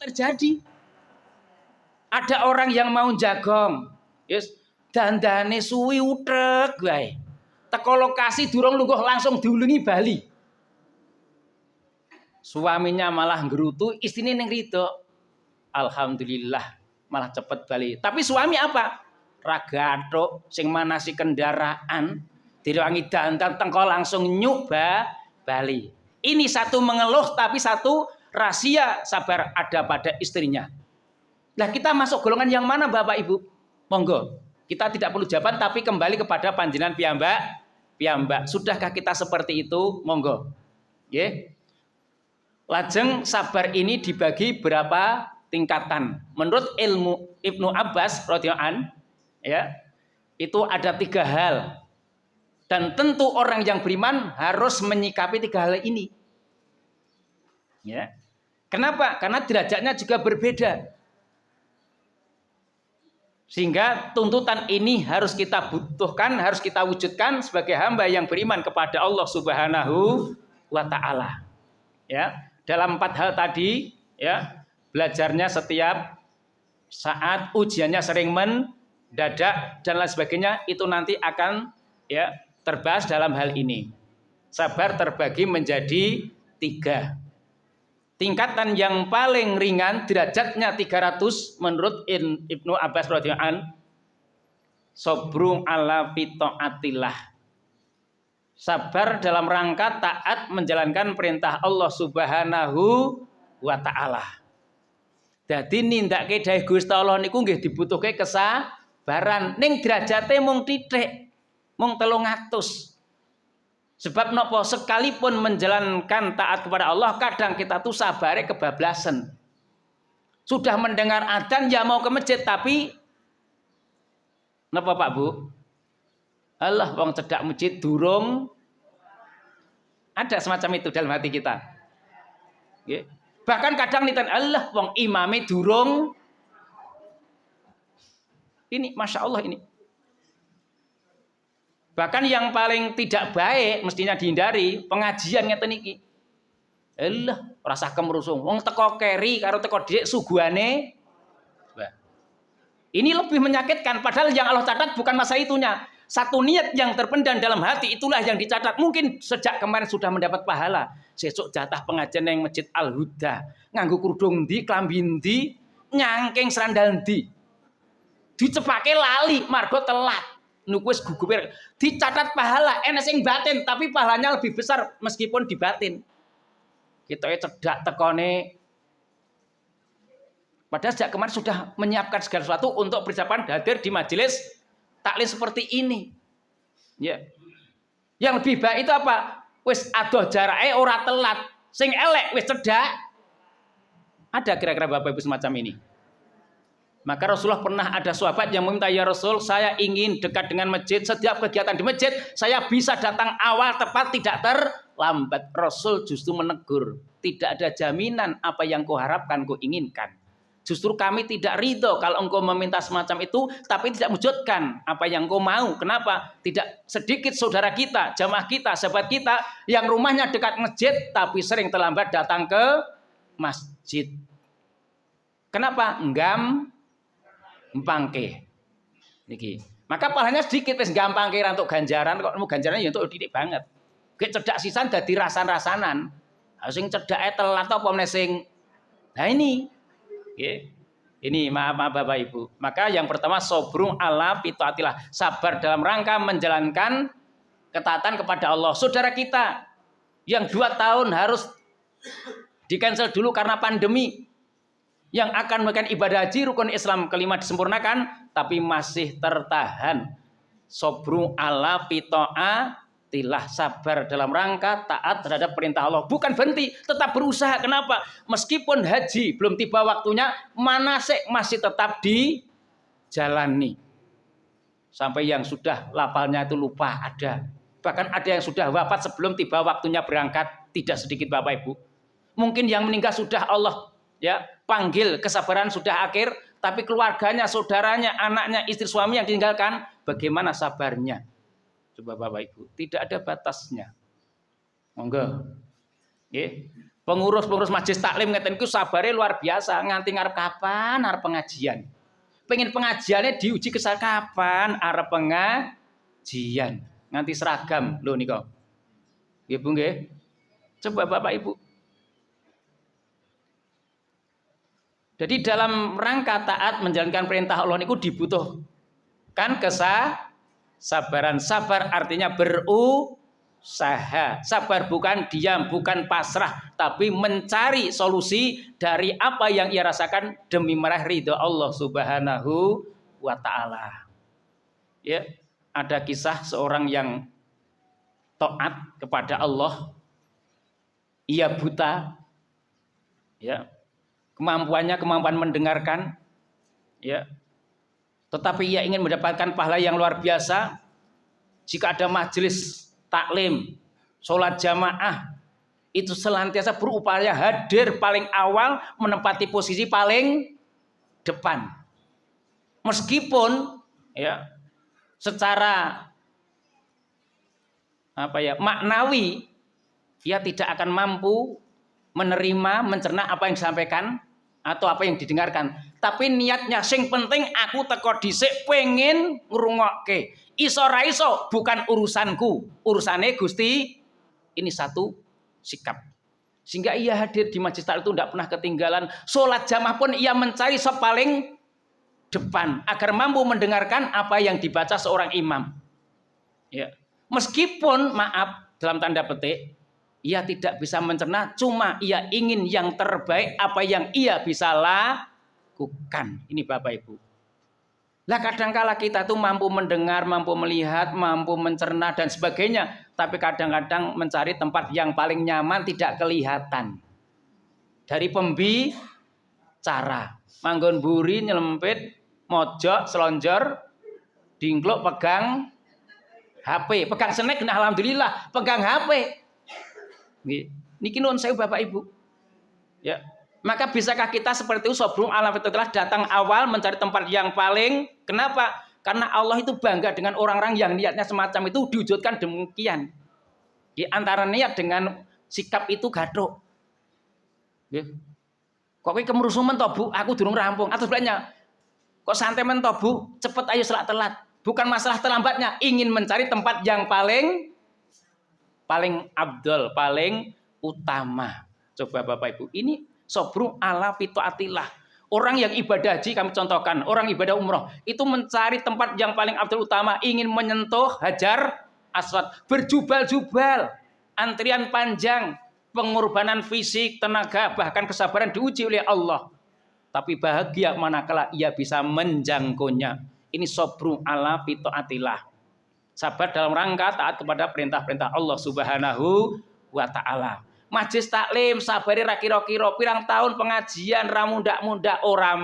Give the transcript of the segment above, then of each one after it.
terjadi. Ada orang yang mau jagong, yes, dandane suwi utek wae. Teko lokasi durung lungguh langsung diulungi bali. Suaminya malah nggerutu, istrine ning rido. Alhamdulillah malah cepet bali. Tapi suami apa? Ragathuk sing manasi kendaraan, direwangi dandan tengko langsung nyoba bali. Ini satu mengeluh tapi satu rahasia sabar ada pada istrinya. Nah, kita masuk golongan yang mana Bapak Ibu? Monggo. Kita tidak perlu jawaban tapi kembali kepada panjenengan piyambak. Sudahkah kita seperti itu? Monggo. Nggih. Lajeng sabar ini dibagi berapa tingkatan? Menurut ilmu Ibnu Abbas radhiyallahu an, ya, itu ada 3 hal. Dan tentu orang yang beriman harus menyikapi 3 hal ini. Ya. Kenapa? Karena derajatnya juga berbeda. Sehingga tuntutan ini harus kita butuhkan, harus kita wujudkan sebagai hamba yang beriman kepada Allah Subhanahu wa taala. Ya, dalam 4 hal tadi, ya, belajarnya setiap saat, ujiannya sering mendadak dan lain sebagainya, itu nanti akan, ya, terbahas dalam hal ini. Sabar terbagi menjadi 3. Tingkatan yang paling ringan derajatnya 300 menurut Ibnu Abbas radhiyallahu an, sabrun ala fitaatillah. Sabar dalam rangka taat menjalankan perintah Allah Subhanahu wa taala. Dadi nindakake dawuh Gusti Allah niku nggih dibutuhke kesabaran. Ning derajate mung titik, mung 300. Sebab nopo sekalipun menjalankan taat kepada Allah, kadang kita tuh sabare kebablasan. Sudah mendengar adzan ya mau ke masjid tapi napa Pak Bu? Allah wong cedak masjid durung. Ada semacam itu dalam hati kita. Nggih. Bahkan kadang nitan Allah wong imame durung. Ini Masya Allah ini. Bahkan yang paling tidak baik mestinya dihindari pengajian ngeten iki. Elah, rasa kemrusung. Wong teko keri karo teko dhisik suguhane. Ini lebih menyakitkan padahal yang Allah catat bukan masa itunya. Satu niat yang terpendam dalam hati itulah yang dicatat. Mungkin sejak kemarin sudah mendapat pahala. Sesuk jatah pengajian yang Masjid Al-Huda. Nganggo kerudung ndi, klambi ndi, nyangking sandal ndi. Dicepake lali margo telat. Nuku wis gugup dicatat pahala enes sing batin tapi pahalanya lebih besar meskipun di batin. Kita cedak tekone padahal sejak kemarin sudah menyiapkan segala sesuatu untuk persiapan hadir di majelis taklim seperti ini. Ya. Yang lebih baik itu apa? Wis adoh jarake ora telat, sing elek wis cedak. Ada kira-kira Bapak Ibu semacam ini? Maka Rasulullah pernah ada sahabat yang meminta, ya Rasul, saya ingin dekat dengan masjid. Setiap kegiatan di masjid, saya bisa datang awal tepat, tidak terlambat. Rasul justru menegur, tidak ada jaminan apa yang kau harapkan, kau inginkan. Justru kami tidak ridho kalau engkau meminta semacam itu, tapi tidak wujudkan apa yang kau mau. Kenapa? Tidak sedikit saudara kita, jamaah kita, sahabat kita, yang rumahnya dekat masjid, tapi sering terlambat datang ke masjid. Kenapa? Gampangke niki. Maka pahalanya sedikit wis gampangke untuk ganjaran kok mau ganjarannya ya untuk didik banget. Gek cedak sisan dadi rasan-rasanan. Ha sing cedake telat apa meneh sing. Nah ini. Nggih. Ini maaf Bapak Ibu. Maka yang pertama sabrun ala fitaatillah, sabar dalam rangka menjalankan ketaatan kepada Allah. Saudara kita yang 2 tahun harus di-cancel dulu karena pandemi. Yang akan melakukan ibadah haji rukun Islam kelima disempurnakan tapi masih tertahan. Sabrun ala fitaatillah, sabar dalam rangka taat terhadap perintah Allah. Bukan berhenti, tetap berusaha. Kenapa? Meskipun haji belum tiba waktunya, manasik masih tetap dijalani. Sampai yang sudah lafalnya itu lupa ada. Bahkan ada yang sudah wafat sebelum tiba waktunya berangkat, tidak sedikit Bapak Ibu. Mungkin yang meninggal sudah Allah ya panggil, kesabaran sudah akhir, tapi keluarganya, saudaranya, anaknya, istri, suami yang ditinggalkan, bagaimana sabarnya? Coba Bapak Ibu, tidak ada batasnya. Monggo. Nggih. Pengurus majelis taklim ngeten iku sabare luar biasa, nganti ngarep kapan arep pengajian. Pengen pengajiannya diuji kesal kapan arep pengajian. Nganti seragam lho nika. Nggih Bu nggih. Coba Bapak Ibu. Jadi dalam rangka taat menjalankan perintah Allah niku dibutuhkan kesabaran. Sabar artinya berusaha. Sabar bukan diam, bukan pasrah, tapi mencari solusi dari apa yang ia rasakan demi meraih ridha Allah Subhanahu wa taala. Ya, ada kisah seorang yang taat kepada Allah. Ia buta. Ya. Kemampuan mendengarkan, ya. Tetapi ia ingin mendapatkan pahala yang luar biasa. Jika ada majelis taklim, sholat jamaah, itu senantiasa berupaya hadir paling awal, menempati posisi paling depan. Meskipun, ya, secara maknawi, ia tidak akan mampu menerima, mencerna apa yang disampaikan atau apa yang didengarkan. Tapi niatnya sing penting aku teko dhisik pengen ngrungokke. Iso ra iso bukan urusanku, urusane Gusti. Ini satu sikap. Sehingga ia hadir di majelis taklim itu tidak pernah ketinggalan. Sholat jamaah pun ia mencari paling depan agar mampu mendengarkan apa yang dibaca seorang imam. Ya. Meskipun maaf dalam tanda petik, ia tidak bisa mencerna, cuma ia ingin yang terbaik apa yang ia bisa lakukan. Ini Bapak Ibu. Lah kadangkala kita tuh mampu mendengar, mampu melihat, mampu mencerna dan sebagainya, tapi kadang-kadang mencari tempat yang paling nyaman tidak kelihatan. Dari pembicara, manggon buri nyelempit, mojok, selonjor, dingkluk pegang HP, pegang snack, nah alhamdulillah, pegang HP. Niki nuwun sewu Bapak Ibu. Ya. Maka bisakah kita seperti itu sebelum Allah telah datang awal mencari tempat yang paling, kenapa? Karena Allah itu bangga dengan orang-orang yang niatnya semacam itu diwujudkan demikian. Di antara niat dengan sikap itu gathuk. Nggih. Kok kowe kemrusu men to, Bu? Aku durung rampung. Atau sebenarnya kok santai men to, Bu? Cepet ayo selak telat. Bukan masalah terlambatnya, ingin mencari tempat yang paling abdol, paling utama. Coba Bapak Ibu, ini sobrung ala fitaatillah. Orang yang ibadah haji kami contohkan, orang ibadah umroh itu mencari tempat yang paling abdul utama, ingin menyentuh Hajar Aswad, berjubal-jubal, antrian panjang, pengorbanan fisik, tenaga, bahkan kesabaran diuji oleh Allah. Tapi bahagia manakala ia bisa menjangkaunya. Ini sobrung ala fitaatillah. Sabar dalam rangka taat kepada perintah-perintah Allah Subhanahu wa taala. Majelis taklim sabari ra kira-kira pirang tahun pengajian ra mundak-mundak ora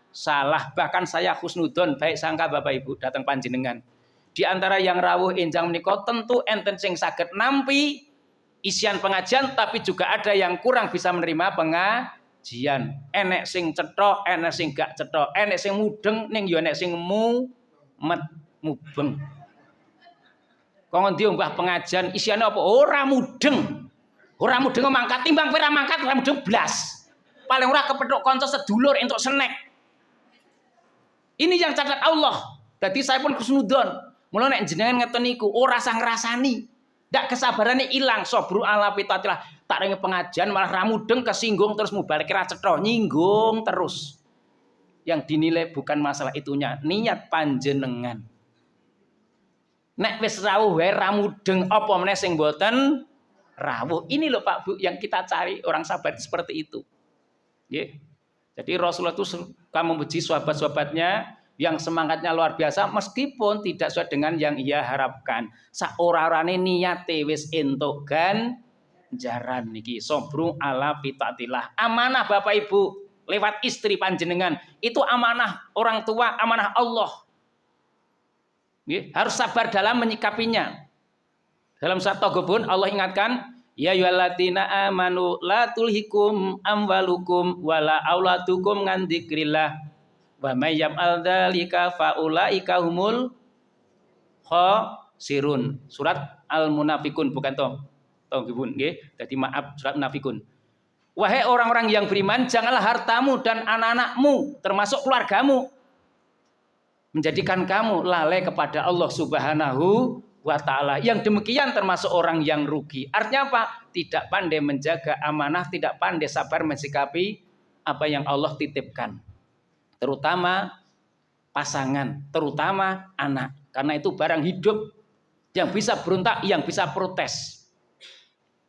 salah. Bahkan saya husnudon baik sangka Bapak Ibu datang panjenengan. Di antara yang rawuh enjang menika tentu enten sing saged nampi isian pengajian, tapi juga ada yang kurang bisa menerima pengajian. Enek sing cetok, enek sing gak cetok, enek sing mudeng ning yo enek sing mubeng. Kok ngendi mbah pengajian isiane apa? Ora mudeng. Ora mudeng mangkat timbang kowe ora mangkat ora mudeng blas. Paling ora kepethuk kanca sedulur entuk snack. Ini yang catat Allah. Dadi saya pun kusnudon. Mula nek jenengan ngeten niku ora sang ngrasani. Ndak kesabarane ilang, sobru ala fitatillah. Tak ringe pengajian malah ra mudeng kesinggung terus mubalek ra cetha, nyinggung terus. Yang dinilai bukan masalah itunya, niat panjenengan. Nek wis rawuh wae ra mudeng apa meneh sing mboten rawuh. Ini loh Pak Bu yang kita cari orang sahabat seperti itu. Nggih. Jadi Rasulullah itu suka memuji sahabat-sahabatnya yang semangatnya luar biasa meskipun tidak sesuai dengan yang ia harapkan. Saorarane niate wis entuk ganjaran niki. Sobrung ala fitatillah. Amanah Bapak Ibu lewat istri panjenengan. Itu amanah orang tua, amanah Allah. Harus sabar dalam menyikapinya. Dalam surat Taghabun Allah ingatkan, ya ayyuhalladzina amanu la tulhikum amwalukum wala auladukum ngan dzikrillah wa may yaf'al dzalika faulaika humul khasirun. Surat Al-Munafikun bukan Taghabun nggih. Dadi maaf surat Munafikun. Wahai orang-orang yang beriman, janganlah hartamu dan anak-anakmu, termasuk keluargamu, menjadikan kamu lalai kepada Allah Subhanahu wa ta'ala. Yang demikian termasuk orang yang rugi. Artinya apa? Tidak pandai menjaga amanah, tidak pandai sabar mensikapi apa yang Allah titipkan. Terutama pasangan, terutama anak. Karena itu barang hidup yang bisa berontak, yang bisa protes.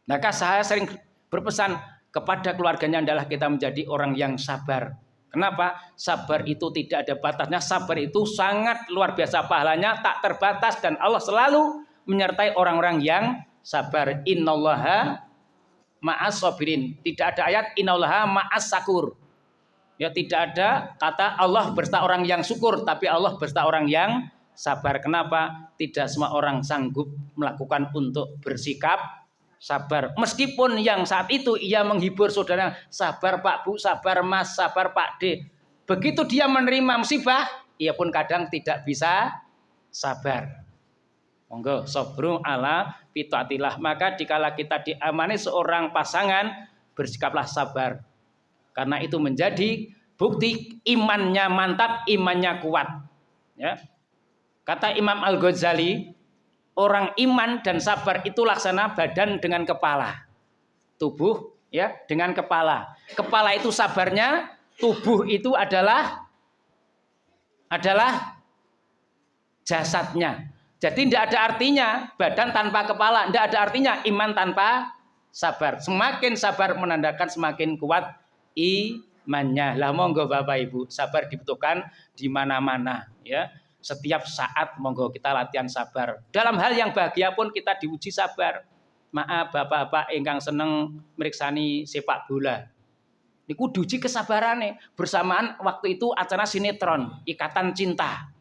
Maka saya sering berpesan kepada keluarganya adalah kita menjadi orang yang sabar. Kenapa? Sabar itu tidak ada batasnya. Sabar itu sangat luar biasa pahalanya, tak terbatas, dan Allah selalu menyertai orang-orang yang sabar. Innallaha ma'as sabirin. Tidak ada ayat innallaha ma'as sakur. Ya, tidak ada kata Allah beserta orang yang syukur, tapi Allah beserta orang yang sabar. Kenapa? Tidak semua orang sanggup melakukan untuk bersikap sabar. Meskipun yang saat itu ia menghibur saudara, sabar Pak Bu, sabar Mas, sabar Pak D. Begitu dia menerima musibah, ia pun kadang tidak bisa sabar. Monggo sabru ala fitatilah. Maka dikala kita diamani seorang pasangan, bersikaplah sabar. Karena itu menjadi bukti imannya mantap, imannya kuat. Ya. Kata Imam Al-Ghazali, orang iman dan sabar itu laksana badan dengan kepala. Tubuh ya dengan kepala. Kepala itu sabarnya, tubuh itu adalah jasadnya. Jadi tidak ada artinya badan tanpa kepala, tidak ada artinya iman tanpa sabar. Semakin sabar menandakan semakin kuat imannya. Lah monggo Bapak Ibu, sabar dibutuhkan di mana-mana ya. Setiap saat monggo kita latihan sabar. Dalam hal yang bahagia pun kita diuji sabar. Maaf bapak-bapak ingkang seneng meriksani sepak bola. Niku diuji kesabarane. Bersamaan waktu itu acara sinetron Ikatan Cinta.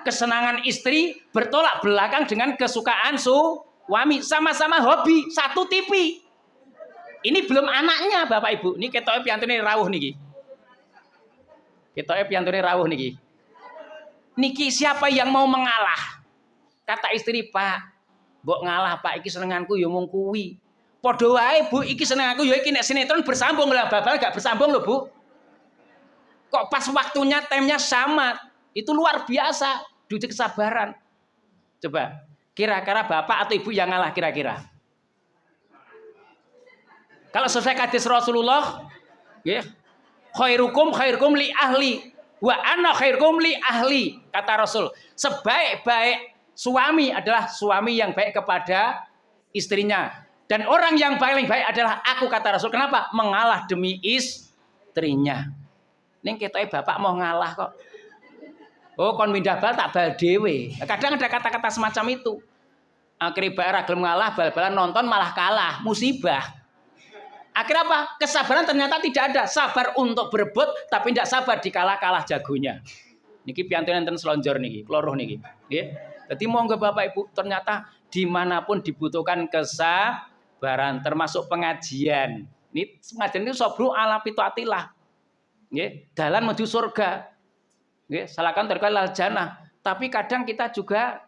Kesenangan istri bertolak belakang dengan kesukaan suami. Sama-sama hobi, satu TV. Ini belum anaknya Bapak Ibu. Ini ketoke piantune rawuh niki. Ketoke piantune rawuh niki. Niki siapa yang mau mengalah? Kata istri, Pak, mbok ngalah Pak, iki senenganku ya mung kuwi. Padha wae Bu, iki senenganku ya iki nek sinetron bersambung lah, babal gak bersambung loh Bu. Kok pas waktunya timenya sama, itu luar biasa, diuji kesabaran. Coba, kira-kira Bapak atau Ibu yang ngalah kira-kira? Kalau sesuai hadis Rasulullah, ya, khairukum li ahli wa ana khairukum li ahli. Kata Rasul, sebaik-baik suami adalah suami yang baik kepada istrinya. Dan orang yang paling baik adalah aku, kata Rasul. Kenapa? Mengalah demi istrinya. Ning ketoke bapak mau ngalah kok. Oh, kon mindah bal tak bal dhewe. Kadang ada kata-kata semacam itu. Akhirnya bae gelem ngalah, bal-balan nonton malah kalah, musibah. Akhirnya apa? Kesabaran ternyata tidak ada. Sabar untuk berebut, tapi tidak sabar dikalah-kalah jagonya. Niki piantun enten selonjor niki, kloruh niki. Nggih. Jadi monggo Bapak Ibu, ternyata dimanapun dibutuhkan kesabaran, termasuk pengajian. Ini pengajian itu sobru ala pitatilah. Nggih, dalan menuju surga. Nggih, salakan terkal jannah. Tapi kadang kita juga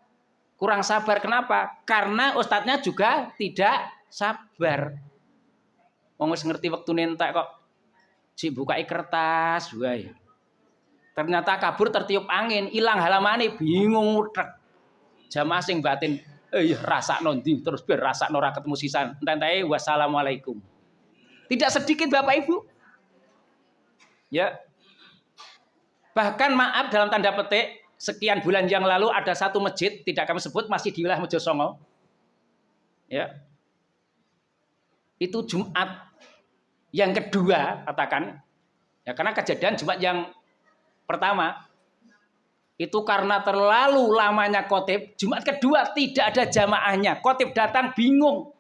kurang sabar. Kenapa? Karena ustadznya juga tidak sabar. Wong wis ngerti wektune entek kok si bukai kertas wae. Ternyata kabur tertiup angin, ilang halamane, bingung utek. Jamaah sing batin, rasakno ndi terus ber rasakno ora ketemu sisan. Entek wassalamualaikum. Tidak sedikit Bapak Ibu. Ya. Bahkan maaf dalam tanda petik, sekian bulan yang lalu ada satu masjid, tidak kami sebut, masih di wilayah Mojosongo. Ya. Itu Jumat yang kedua, katakan, ya karena kejadian Jumat yang pertama itu karena terlalu lamanya khotib, Jumat kedua tidak ada jamaahnya, khotib datang bingung.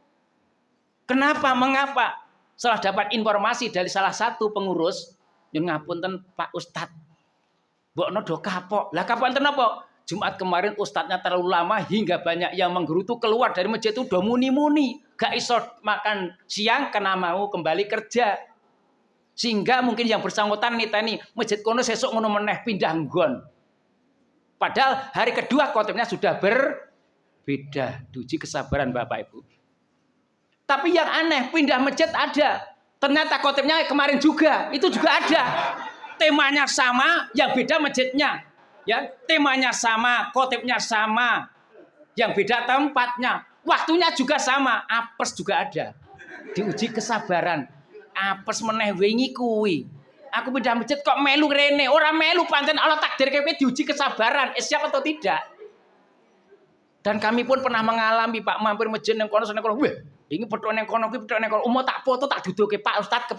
Kenapa? Mengapa? Setelah dapat informasi dari salah satu pengurus, nyun ngapunten Pak Ustadz, mbokno do kapok. Lah kapok enten apa? Jumat kemarin ustadznya terlalu lama hingga banyak yang menggerutu keluar dari masjid itu udah muni-muni. Gak iso makan siang karena mau kembali kerja. Sehingga mungkin yang bersangkutan niteni masjid kono sesuk ngono meneh pindah nggon. Padahal hari kedua khotibnya sudah berbeda. Diuji kesabaran Bapak Ibu. Tapi yang aneh pindah masjid ada. Ternyata khotibnya kemarin juga, itu juga ada. Temanya sama, yang beda masjidnya. Ya, temanya sama, khotibnya sama, yang beda tempatnya. Waktunya juga sama, apes juga ada. Diuji kesabaran. Apes meneh wingi kuwi. Aku pindah masjid kok melu rene, orang melu pancen Allah takdir kepe diuji kesabaran. Siap atau tidak? Dan kami pun pernah mengalami Pak mampir masjid yang kono seneng kono. Wah, ini petok nang kono kuwi petok nang kono. Umum tak foto tak duduke Pak Ustaz ke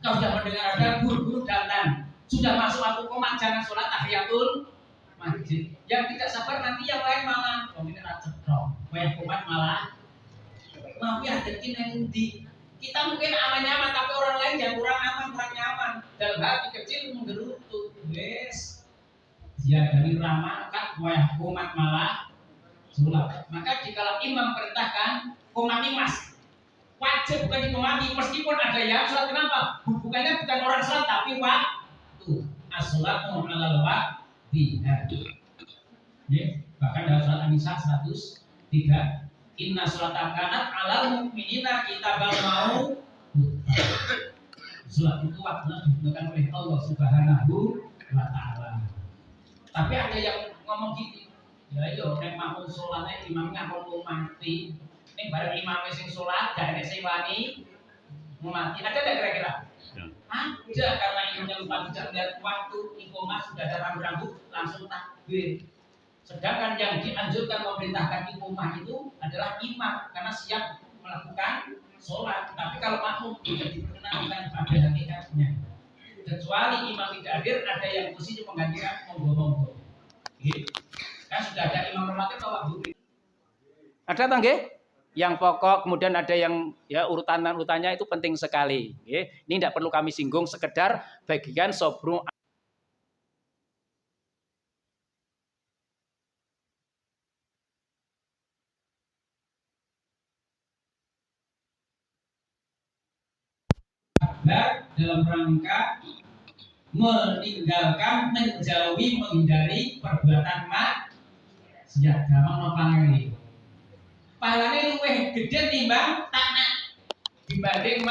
Kau sudah mendengar ada guru-guru datang, sudah masuk waktu komat jangan sholat tahiyatul masjid. Yang tidak sabar nanti yang lain malah, oh ini cetrok, yang komat malah, tapi ada yang di kita mungkin aman-nyaman, tapi orang lain yang kurang aman, kurang nyaman. Dalam hati kecil menggerutu, yes, dia dari ramah kan, yang komat malah sholat. Maka jika imam perintahkan komat mas, wajib bukan dikomati meskipun ada yang sholat. Kenapa? Hubungannya bukan orang sholat tapi waktu. As-sholatu 'alal waqtiha. Bahkan dalam surat An-Nisa 103, inna sholata kanat 'alal mu'minina kitaban mauquta. Sholat itu waktunya ditentukan oleh Allah Subhanahu wa taala. Tapi ada yang ngomong gitu. Ya yo nek makmum sholatnya imamnya kalau mati. Ini bareng imam sing sholat, gak ada sing wani mati. Ada tidak kira-kira? Ya. Ada, karena imamnya lupa tidak melihat waktu, iqomah sudah ada rambu-rambu, langsung takbir. Sedangkan yang dianjurkan memerintahkan iqomah itu adalah imam, karena siap melakukan sholat. Tapi kalau makmum tidak diperkenankan pada hakikatnya. Kecuali imam tidak hadir, ada yang posisi menggantikan monggo-monggo. Kan sudah ada imam rawatib atau waktu. Ada tangge? Yang pokok, kemudian ada yang ya urutannya itu penting sekali. Ini tidak perlu kami singgung, sekedar bagian sobrung dalam rangka meninggalkan, menjauhi, menghindari perbuatan maksiat. Gampang nopang ini. Pahalane luwih gede timbang taat dibanding